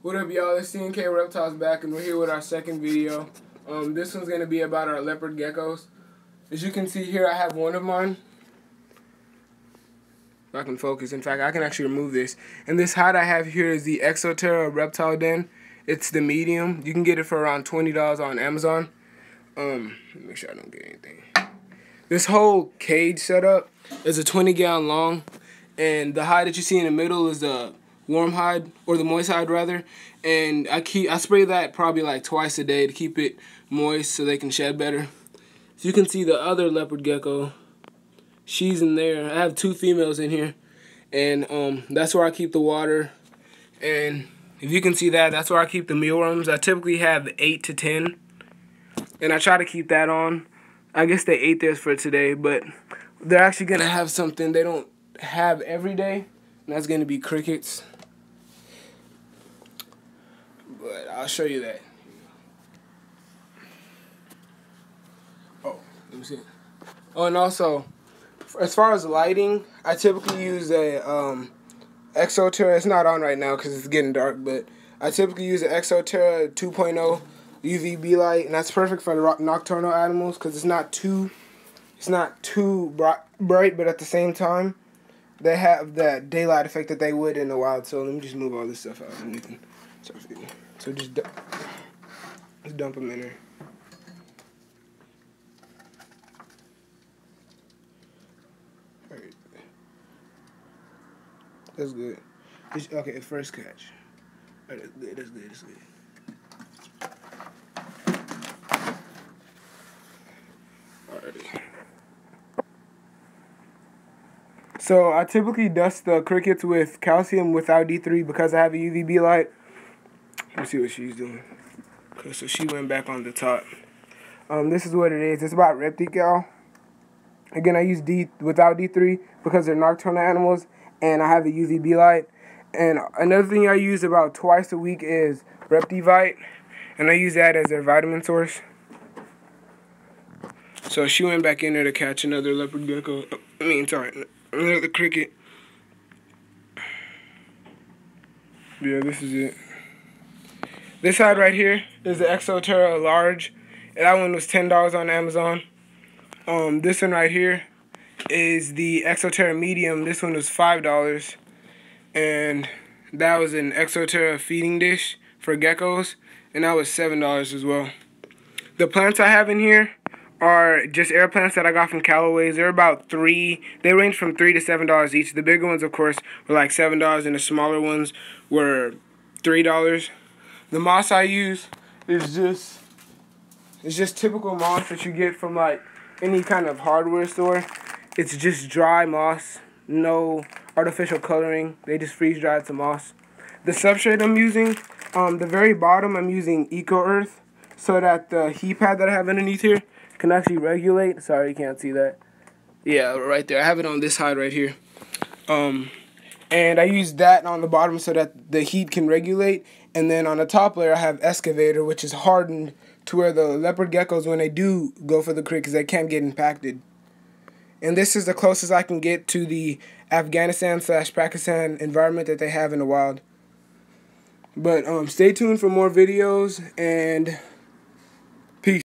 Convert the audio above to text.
What up, y'all? It's CNK Reptiles back, and we're here with our second video. This one's going to be about our leopard geckos. As you can see here, I have one of mine. If I can focus. In fact, I can actually remove this. And this hide I have here is the Exoterra Reptile Den. It's the medium. You can get it for around $20 on Amazon. Make sure I don't get anything. This whole cage setup is a 20-gallon long, and the hide that you see in the middle is the warm hide, or the moist hide rather, and I spray that probably like twice a day to keep it moist so they can shed better. So you can see the other leopard gecko, she's in there. I have two females in here, and that's where I keep the water. And if you can see that, that's where I keep the mealworms. I typically have 8 to 10, and I try to keep that on. I guess they ate theirs for today, but they're actually gonna have something they don't have every day, and that's gonna be crickets. But I'll show you that. Oh, let me see. Oh, and also, as far as lighting, I typically use a Exoterra. It's not on right now because it's getting dark, but I typically use an Exoterra 2.0 UVB light, and that's perfect for the nocturnal animals because it's not too bright, but at the same time, they have that daylight effect that they would in the wild. So let me just move all this stuff out, and you can start feeding. So just dump them in there. All right. That's good. Okay, first catch. All right, that's good. That's good. That's good. Alrighty. So I typically dust the crickets with calcium without D3 because I have a UVB light. Let's see what she's doing. Okay, so she went back on the top. This is what it is. It's about Reptical. Again, I use without D3 because they're nocturnal animals, and I have a UVB light. And another thing I use about twice a week is Reptivite, and I use that as their vitamin source. So she went back in there to catch another leopard gecko. Another cricket. Yeah, this is it. This side right here is the Exoterra large. That one was $10 on Amazon. This one right here is the Exoterra medium. This one was $5. And that was an Exoterra feeding dish for geckos. And that was $7 as well. The plants I have in here are just air plants that I got from Callaway's. They're about they range from $3 to $7 each. The bigger ones, of course, were like $7, and the smaller ones were $3. The moss I use is just typical moss that you get from like any kind of hardware store. It's just dry moss, no artificial coloring. They just freeze dried some moss. The substrate I'm using, the very bottom, I'm using Eco Earth so that the heat pad that I have underneath here can actually regulate. Sorry, you can't see that. Yeah, right there. I have it on this side right here. And I use that on the bottom so that the heat can regulate. And then on the top layer, I have excavator, which is hardened to where the leopard geckos, when they do go for the crickets, they can't get impacted. And this is the closest I can get to the Afghanistan/Pakistan environment that they have in the wild. But stay tuned for more videos, and